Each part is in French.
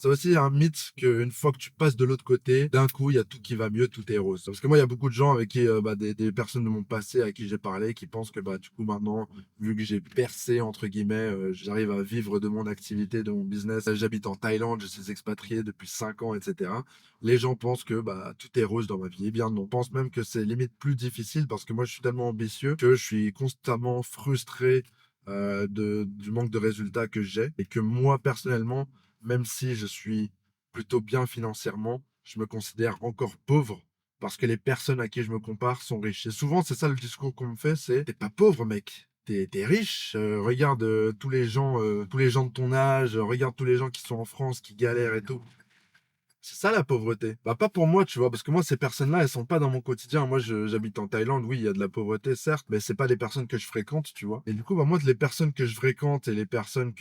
C'est aussi un mythe qu'une fois que tu passes de l'autre côté, d'un coup, il y a tout qui va mieux, tout est rose. Parce que moi, il y a beaucoup de gens avec qui, des personnes de mon passé à qui j'ai parlé, qui pensent que, du coup, maintenant, vu que j'ai percé, entre guillemets, j'arrive à vivre de mon activité, de mon business. J'habite en Thaïlande, je suis expatrié depuis 5 ans, etc. Les gens pensent que, tout est rose dans ma vie. Eh bien, non. On pense même que c'est limite plus difficile parce que moi, je suis tellement ambitieux que je suis constamment frustré, du manque de résultats que j'ai et que moi, personnellement, même si je suis plutôt bien financièrement, je me considère encore pauvre parce que les personnes à qui je me compare sont riches. Et souvent, c'est ça le discours qu'on me fait, c'est t'es pas pauvre, mec. T'es riche. Regarde tous les gens de ton âge, regarde tous les gens qui sont en France, qui galèrent et tout. C'est ça la pauvreté. Pas pour moi, tu vois, parce que moi, ces personnes-là, elles sont pas dans mon quotidien. Moi, j'habite en Thaïlande, oui, il y a de la pauvreté, certes, mais c'est pas des personnes que je fréquente, tu vois. Et du coup, moi, les personnes que je fréquente et les personnes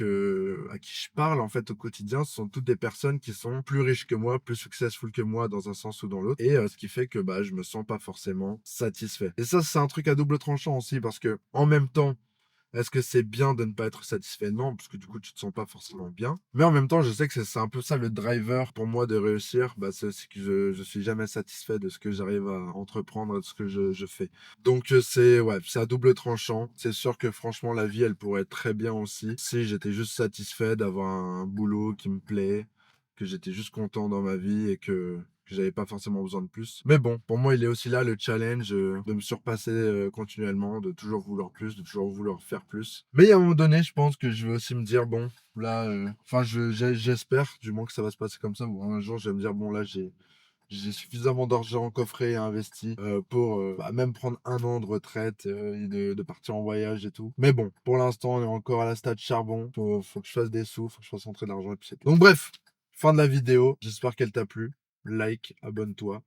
à qui je parle, en fait, au quotidien, ce sont toutes des personnes qui sont plus riches que moi, plus successful que moi, dans un sens ou dans l'autre. Et ce qui fait que, je me sens pas forcément satisfait. Et ça, c'est un truc à double tranchant aussi, parce que, en même temps, est-ce que c'est bien de ne pas être satisfait? Non, parce que du coup, tu te sens pas forcément bien. Mais en même temps, je sais que c'est un peu ça le driver pour moi de réussir. C'est aussi que je suis jamais satisfait de ce que j'arrive à entreprendre, de ce que je fais. Donc, c'est à double tranchant. C'est sûr que franchement, la vie, elle pourrait être très bien aussi si j'étais juste satisfait d'avoir un boulot qui me plaît, que j'étais juste content dans ma vie et que j'avais pas forcément besoin de plus. Mais bon, pour moi, il est aussi là le challenge de me surpasser continuellement, de toujours vouloir plus, de toujours vouloir faire plus. Mais à un moment donné, je pense que je vais aussi me dire, bon, là, enfin, j'espère du moins que ça va se passer comme ça. Bon, un jour, je vais me dire, bon, là, j'ai suffisamment d'argent coffré et investi pour même prendre un an de retraite et de partir en voyage et tout. Mais bon, pour l'instant, on est encore à la stade charbon. Faut que je fasse des sous, faut que je fasse rentrer de l'argent et puis c'est tout. Donc bref, fin de la vidéo. J'espère qu'elle t'a plu. Like, abonne-toi.